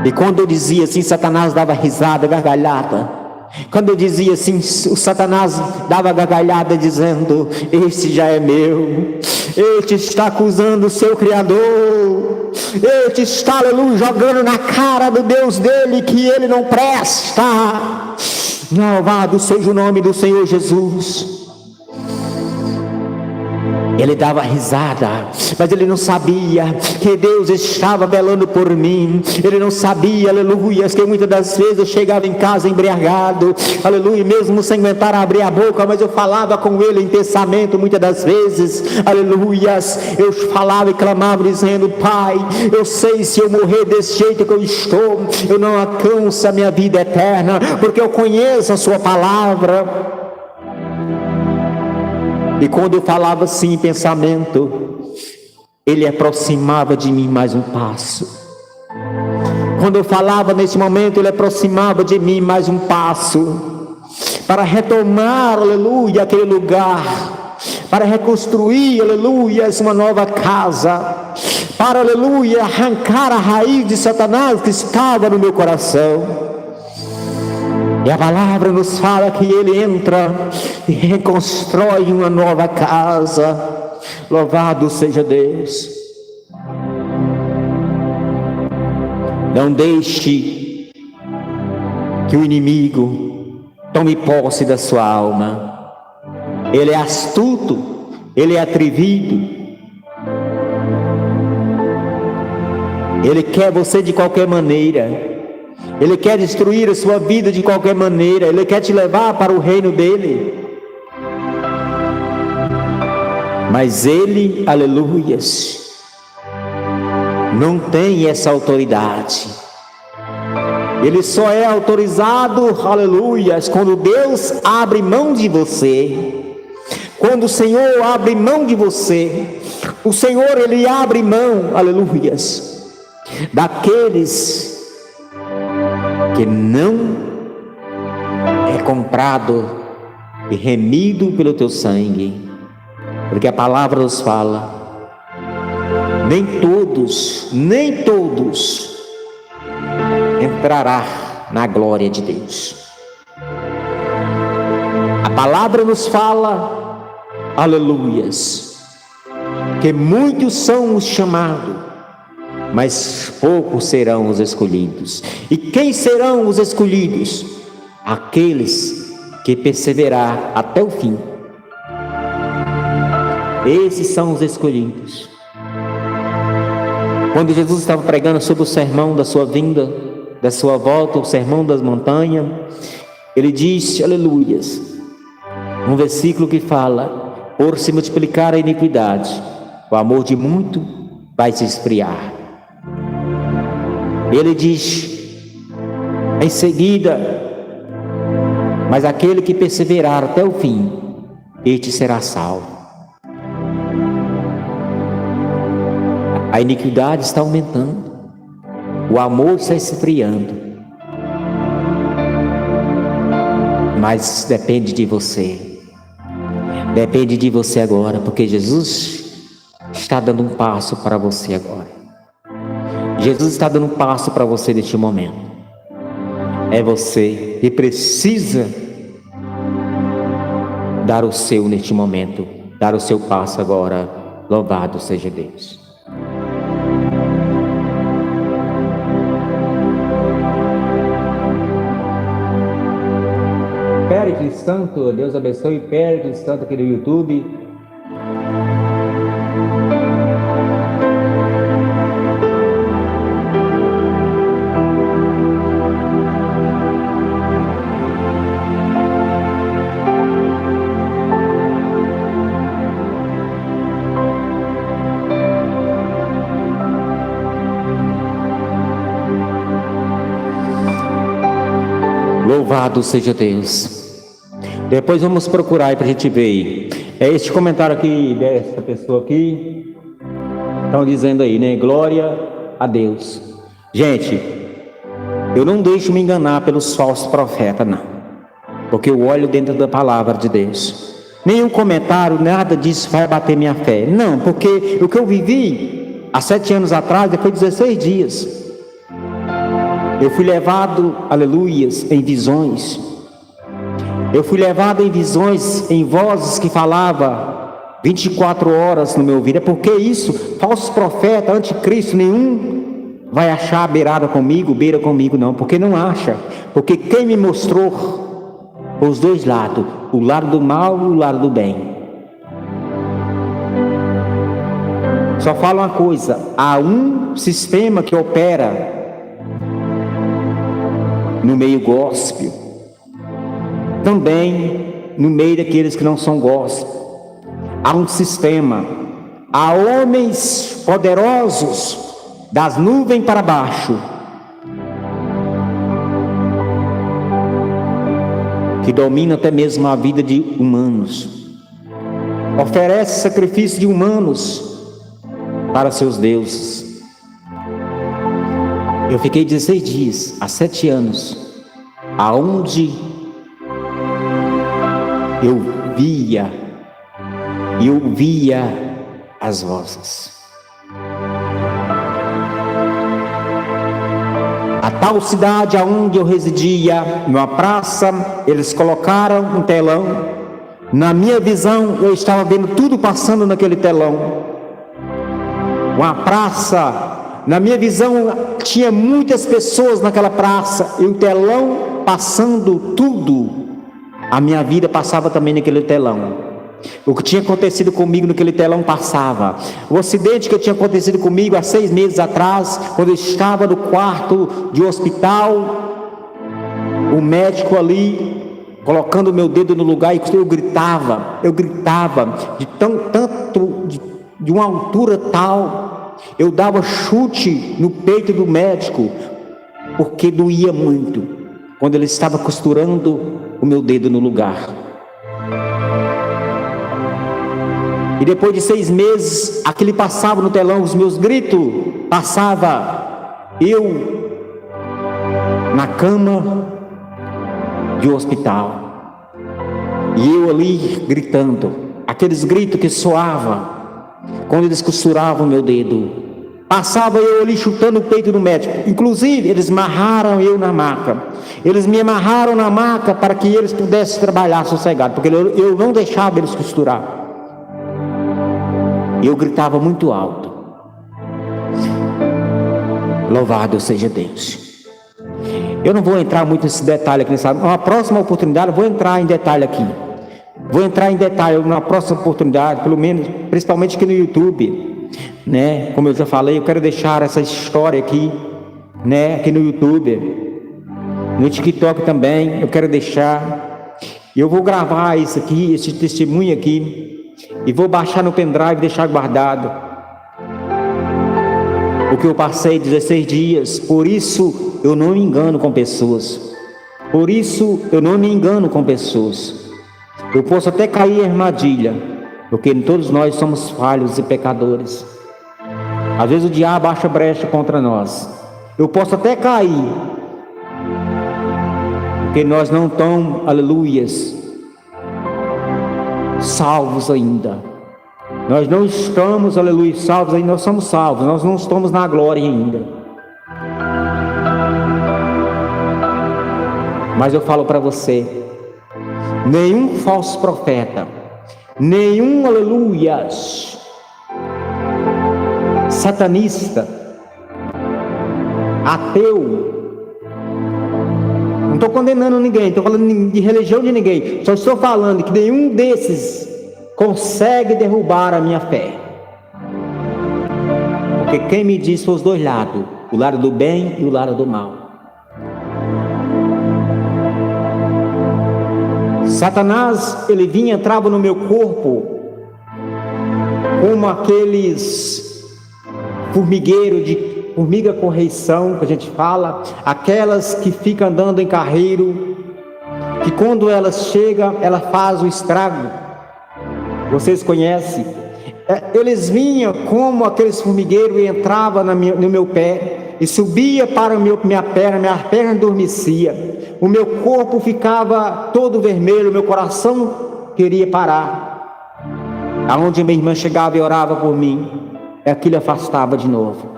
E quando eu dizia assim, Satanás dava risada, gargalhada. Quando eu dizia assim, o Satanás dava gargalhada dizendo: esse já é meu. Este está acusando o seu Criador. Este está, aleluia, jogando na cara do Deus dele que ele não presta. Louvado seja o nome do Senhor Jesus. Ele dava risada, mas ele não sabia que Deus estava velando por mim. Ele não sabia, aleluia, que muitas das vezes eu chegava em casa embriagado, aleluia, mesmo sem aguentar abrir a boca, mas eu falava com ele em pensamento muitas das vezes, aleluia. Eu falava e clamava dizendo: Pai, eu sei, se eu morrer desse jeito que eu estou, eu não alcanço a minha vida eterna, porque eu conheço a sua palavra. E quando eu falava assim em pensamento, ele aproximava de mim mais um passo. Quando eu falava nesse momento, ele aproximava de mim mais um passo, para retomar, aleluia, aquele lugar, para reconstruir, aleluia, uma nova casa, para, aleluia, arrancar a raiz de Satanás que estava no meu coração. E a palavra nos fala que ele entra e reconstrói uma nova casa. Louvado seja Deus. Não deixe que o inimigo tome posse da sua alma. Ele é astuto, ele é atrevido. Ele quer você de qualquer maneira. Ele quer destruir a sua vida de qualquer maneira. Ele quer te levar para o reino dele. Mas ele, aleluias, não tem essa autoridade. Ele só é autorizado, aleluias, quando Deus abre mão de você. Quando o Senhor abre mão de você, o Senhor, ele abre mão, aleluias, daqueles que não é comprado e remido pelo teu sangue, porque a palavra nos fala: nem todos entrará na glória de Deus. A palavra nos fala, aleluias, que muitos são os chamados, mas poucos serão os escolhidos. E quem serão os escolhidos? Aqueles que perseverar até o fim. Esses são os escolhidos. Quando Jesus estava pregando sobre o sermão da sua vinda, da sua volta, o sermão das montanhas, ele disse, aleluias, um versículo que fala: por se multiplicar a iniquidade, o amor de muito vai se esfriar. Ele diz em seguida: mas aquele que perseverar até o fim, este será salvo. A iniquidade está aumentando, o amor está esfriando, mas depende de você. Depende de você agora, porque Jesus está dando um passo para você agora. Jesus está dando um passo para você neste momento. É você que precisa dar o seu neste momento, dar o seu passo agora. Louvado seja Deus. Péricles Santo, Deus abençoe Péricles Santo aqui no YouTube. Louvado seja Deus. Depois vamos procurar aí para a gente ver. É este comentário aqui dessa pessoa aqui. Estão dizendo aí, né? Glória a Deus. Gente, eu não deixo me enganar pelos falsos profetas, não. Porque eu olho dentro da palavra de Deus. Nenhum comentário, nada disso vai abater minha fé. Não, porque o que eu vivi há 7 anos atrás, depois de 16 dias. Eu fui levado, aleluias, em visões. Eu fui levado em visões, em vozes que falavam 24 horas no meu ouvido. É porque isso, falsos profetas, anticristo, nenhum vai achar beira comigo não. Porque não acha. Porque quem me mostrou os dois lados, o lado do mal e o lado do bem. Só fala uma coisa: há um sistema que opera no meio gospel, também no meio daqueles que não são gospel. Há um sistema, há homens poderosos das nuvens para baixo, que dominam até mesmo a vida de humanos, oferece sacrifício de humanos para seus deuses. Eu fiquei 16 dias, há 7 anos, aonde eu via as vozes. A tal cidade aonde eu residia, numa praça, eles colocaram um telão. Na minha visão, eu estava vendo tudo passando naquele telão. Uma praça, na minha visão, tinha muitas pessoas naquela praça, e o telão passando tudo. A minha vida passava também naquele telão. O que tinha acontecido comigo naquele telão passava. O acidente que tinha acontecido comigo há 6 meses atrás, quando eu estava no quarto de hospital, o médico ali colocando o meu dedo no lugar, e eu gritava de uma altura tal, eu dava chute no peito do médico, porque doía muito quando ele estava costurando o meu dedo no lugar. E depois de 6 meses, aquele passava no telão, os meus gritos, passava eu na cama de hospital, e eu ali gritando, aqueles gritos que soavam quando eles costuravam o meu dedo. Passava eu ali chutando o peito do médico. Inclusive, eles amarraram eu na maca. Eles me amarraram na maca para que eles pudessem trabalhar sossegado, porque eu não deixava eles costurar. E eu gritava muito alto: louvado seja Deus. Eu não vou entrar muito nesse detalhe aqui nessa. Na próxima oportunidade eu vou entrar em detalhe aqui. Vou entrar em detalhe na próxima oportunidade, pelo menos, principalmente aqui no YouTube, né? Como eu já falei, eu quero deixar essa história aqui, né? Aqui no YouTube, no TikTok também, eu quero deixar. Eu vou gravar isso aqui, esse testemunho aqui, e vou baixar no pendrive e deixar guardado. O que eu passei 16 dias, por isso eu não me engano com pessoas. Por isso eu não me engano com pessoas. Eu posso até cair em armadilha, porque todos nós somos falhos e pecadores. Às vezes o diabo acha brecha contra nós. Eu posso até cair, porque nós não estamos, aleluias, salvos ainda. Nós não estamos, aleluia, salvos ainda. Nós somos salvos, nós não estamos na glória ainda. Mas eu falo para você, nenhum falso profeta, nenhum, aleluias, satanista, ateu, não estou condenando ninguém, estou falando de religião de ninguém, só estou falando que nenhum desses consegue derrubar a minha fé, porque quem me diz foi os dois lados, o lado do bem e o lado do mal. Satanás, ele vinha, entrava no meu corpo como aqueles formigueiros de formiga correição que a gente fala, aquelas que ficam andando em carreiro, que quando elas chegam, ela faz o estrago. Vocês conhecem? Eles vinham como aqueles formigueiros e entravam no meu pé e subia para minha perna adormecia. O meu corpo ficava todo vermelho, meu coração queria parar. Aonde minha irmã chegava e orava por mim, aquilo afastava de novo.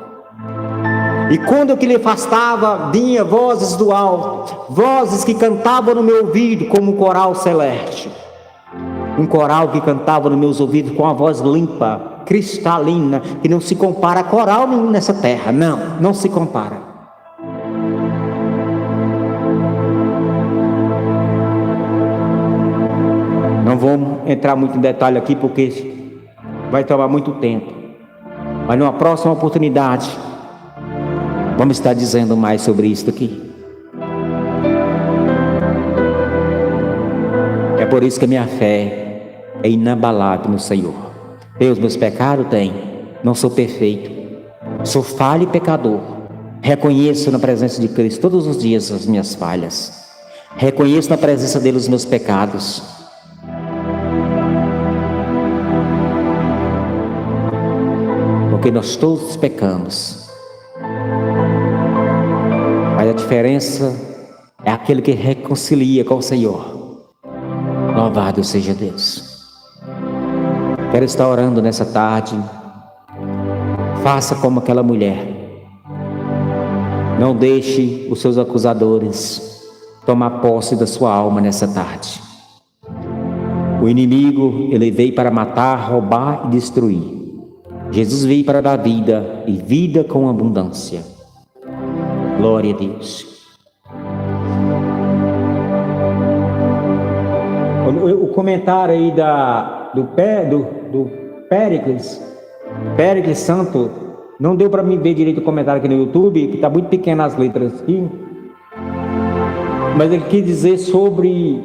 E quando aquilo afastava, vinha vozes do alto, vozes que cantavam no meu ouvido como um coral celeste. Um coral que cantava nos meus ouvidos com a voz limpa, cristalina, que não se compara a coral nenhum nessa terra. Não se compara. Não vamos entrar muito em detalhe aqui, porque vai tomar muito tempo. Mas numa próxima oportunidade, vamos estar dizendo mais sobre isso aqui. É por isso que a minha fé é inabalável no Senhor. Deus, meus pecados tenho, não sou perfeito, sou falho e pecador. Reconheço na presença de Cristo todos os dias as minhas falhas. Reconheço na presença dele os meus pecados. Porque nós todos pecamos. Mas a diferença é aquele que reconcilia com o Senhor. Louvado seja Deus. Quero estar orando nessa tarde. Faça como aquela mulher. Não deixe os seus acusadores tomar posse da sua alma nessa tarde. O inimigo, ele veio para matar, roubar e destruir. Jesus veio para dar vida, e vida com abundância. Glória a Deus. O comentário aí do Péricles Santo, não deu para mim ver direito o comentário aqui no YouTube, que está muito pequeno as letras aqui. Mas ele quis dizer sobre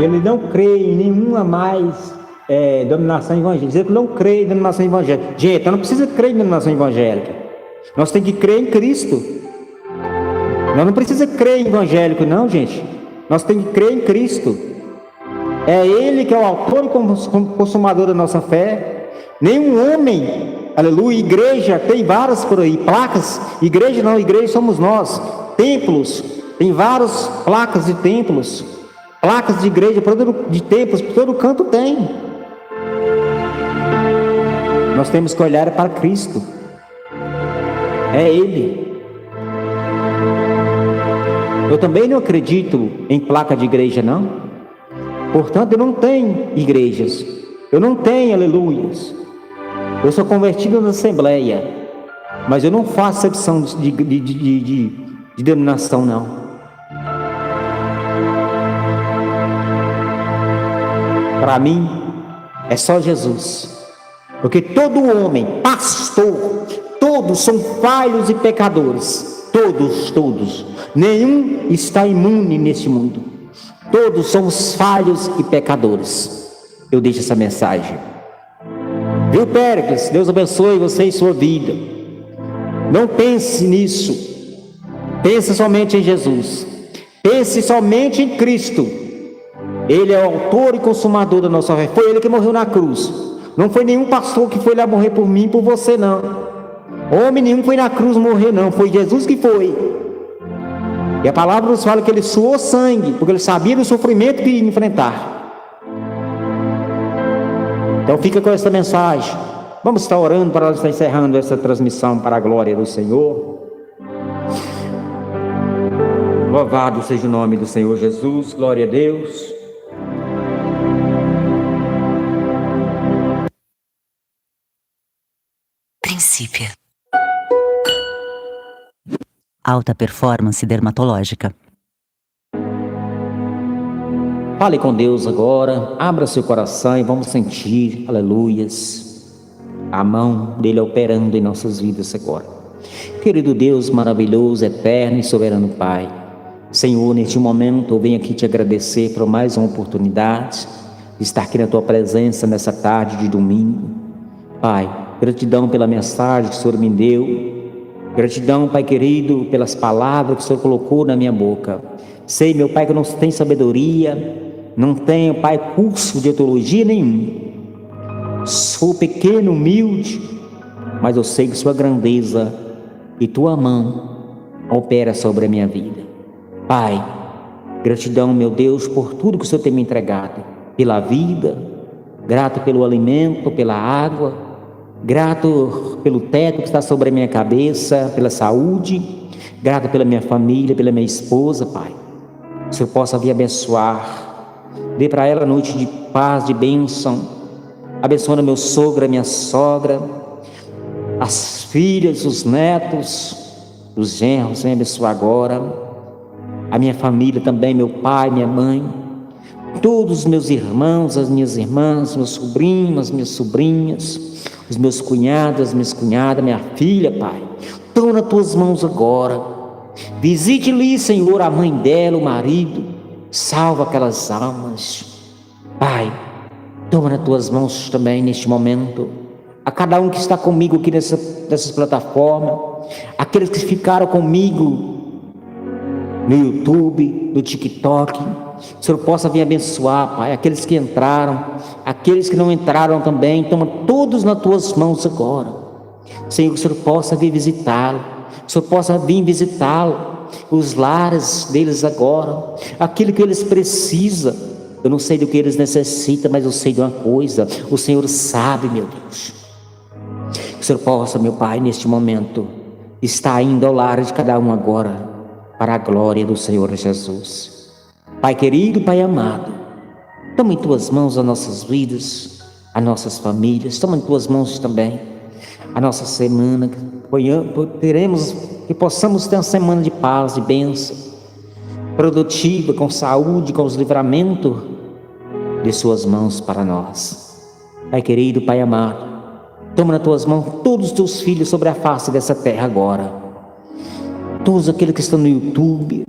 ele não crê em nenhuma mais dominação evangélica. Dizer que não crê em dominação evangélica. Gente, não precisa crer em dominação evangélica. Nós temos que crer em Cristo. Nós não precisamos crer em evangélico, não, gente. Nós temos que crer em Cristo. É Ele que é o autor e consumador da nossa fé. Nenhum homem, aleluia, igreja, tem várias por aí, placas. Igreja não, igreja somos nós. Templos, tem várias placas de templos. Placas de igreja, de templos, por todo canto tem. Nós temos que olhar para Cristo. É Ele. Eu também não acredito em placa de igreja, não. Portanto, eu não tenho igrejas. Eu não tenho aleluias. Eu sou convertido na Assembleia. Mas eu não faço acepção de denominação, não. Para mim, é só Jesus. Porque todo homem, pastor, todos são falhos e pecadores. Todos. Nenhum está imune neste mundo. Todos somos falhos e pecadores. Eu deixo essa mensagem. Viu, Péricles? Deus abençoe você e sua vida. Não pense nisso. Pense somente em Jesus. Pense somente em Cristo. Ele é o autor e consumador da nossa fé. Foi Ele que morreu na cruz. Não foi nenhum pastor que foi lá morrer por mim e por você, não. Homem nenhum foi na cruz morrer, não. Foi Jesus que foi. E a palavra nos fala que Ele suou sangue, porque Ele sabia do sofrimento que ia enfrentar. Então fica com essa mensagem. Vamos estar orando para nós estar encerrando essa transmissão para a glória do Senhor. Louvado seja o nome do Senhor Jesus. Glória a Deus. Princípio. Alta performance dermatológica. Fale com Deus agora, abra seu coração e vamos sentir, aleluias, a mão dele operando em nossas vidas agora. Querido Deus maravilhoso, eterno e soberano Pai, Senhor, neste momento eu venho aqui te agradecer por mais uma oportunidade de estar aqui na tua presença nessa tarde de domingo. Pai, gratidão pela mensagem que o Senhor me deu. Gratidão, Pai querido, pelas palavras que o Senhor colocou na minha boca. Sei, meu Pai, que eu não tenho sabedoria, não tenho, Pai, curso de teologia nenhum. Sou pequeno, humilde, mas eu sei que sua grandeza e tua mão opera sobre a minha vida. Pai, gratidão, meu Deus, por tudo que o Senhor tem me entregado. Pela vida, grato pelo alimento, pela água, grato pelo teto que está sobre a minha cabeça, pela saúde, grato pela minha família, pela minha esposa, Pai. Que o Senhor possa vir abençoar, dê para ela noite de paz, de bênção, abençoa meu sogro, a minha sogra, as filhas, os netos, os genros, vem abençoar agora, a minha família também, meu pai, minha mãe, todos os meus irmãos, as minhas irmãs, meus sobrinhos, as minhas sobrinhas, os meus cunhados, as minhas cunhadas, minha filha, Pai. Toma nas tuas mãos agora. Visite-lhe, Senhor, a mãe dela, o marido. Salva aquelas almas. Pai, toma nas tuas mãos também neste momento. A cada um que está comigo aqui nessas plataformas, aqueles que ficaram comigo no YouTube, no TikTok, o Senhor possa vir abençoar, Pai, aqueles que entraram, aqueles que não entraram também, toma todos nas tuas mãos agora. Senhor, que o Senhor possa vir visitá-lo, o Senhor possa vir visitá-lo, os lares deles agora, aquilo que eles precisam. Eu não sei do que eles necessitam, mas eu sei de uma coisa, o Senhor sabe, meu Deus. Que o Senhor possa, meu Pai, neste momento, estar indo ao lar de cada um agora, para a glória do Senhor Jesus. Pai querido, Pai amado, toma em tuas mãos as nossas vidas, as nossas famílias, toma em tuas mãos também a nossa semana, que possamos ter uma semana de paz, de bênção, produtiva, com saúde, com os livramentos de suas mãos para nós. Pai querido, Pai amado, toma nas tuas mãos todos os teus filhos sobre a face dessa terra agora. Todos aqueles que estão no YouTube,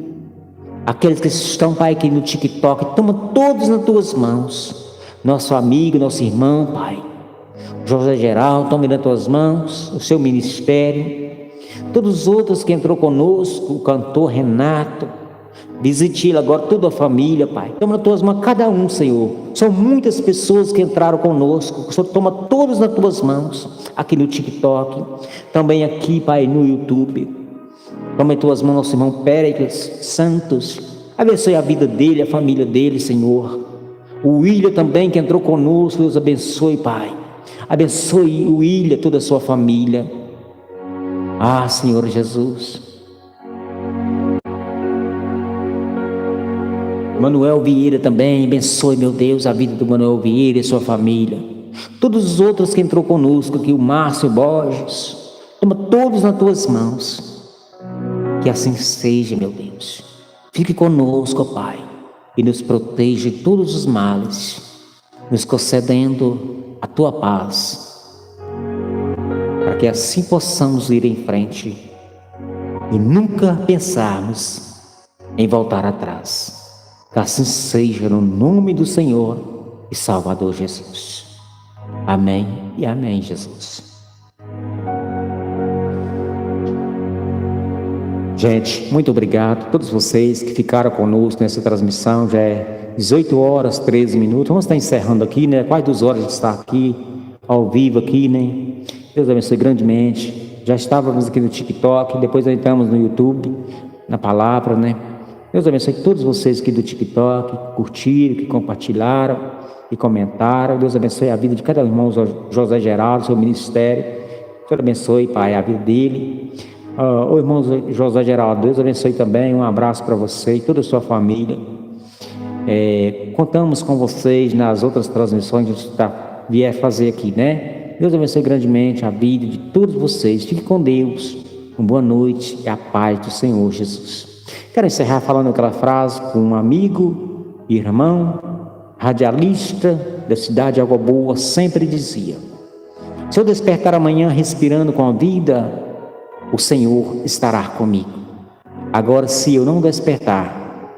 aqueles que estão, Pai, aqui no TikTok, toma todos nas tuas mãos. Nosso amigo, nosso irmão, Pai, José Geraldo, toma nas tuas mãos, o seu ministério. Todos os outros que entrou conosco, o cantor Renato, visite ele agora, toda a família, Pai. Toma nas tuas mãos cada um, Senhor. São muitas pessoas que entraram conosco. O Senhor toma todos nas tuas mãos, aqui no TikTok, também aqui, Pai, no YouTube. Toma em tuas mãos, nosso irmão Péricles Santos. Abençoe a vida dele, a família dele, Senhor. O William também, que entrou conosco, Deus abençoe, Pai. Abençoe o William, toda a sua família. Ah, Senhor Jesus. Manuel Vieira também, abençoe, meu Deus, a vida do Manuel Vieira e sua família. Todos os outros que entrou conosco aqui, o Márcio Borges, toma todos nas tuas mãos. Que assim seja, meu Deus. Fique conosco, Pai, e nos proteja de todos os males, nos concedendo a tua paz, para que assim possamos ir em frente e nunca pensarmos em voltar atrás. Que assim seja, no nome do Senhor e Salvador Jesus. Amém e amém, Jesus. Gente, muito obrigado a todos vocês que ficaram conosco nessa transmissão. Já é 18 horas, 13 minutos. Vamos estar encerrando aqui, né? Quase 2 horas de estar aqui, ao vivo aqui, né? Deus abençoe grandemente. Já estávamos aqui no TikTok, depois entramos no YouTube, na palavra, né? Deus abençoe todos vocês aqui do TikTok, que curtiram, que compartilharam e comentaram. Deus abençoe a vida de cada irmão, José Geraldo, seu ministério. Deus abençoe, Pai, a vida dele. O irmão José Geraldo, Deus abençoe também. Um abraço para você e toda a sua família. Contamos com vocês nas outras transmissões que a gente vier fazer aqui, né? Deus abençoe grandemente a vida de todos vocês. Fique com Deus. Uma boa noite e a paz do Senhor Jesus. Quero encerrar falando aquela frase com um amigo, irmão, radialista da cidade de Água Boa, sempre dizia: se eu despertar amanhã respirando com a vida, o Senhor estará comigo. Agora, se eu não despertar,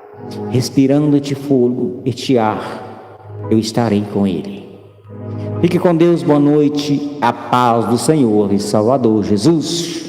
respirando este fogo, este ar, eu estarei com Ele. Fique com Deus, boa noite, a paz do Senhor e Salvador Jesus.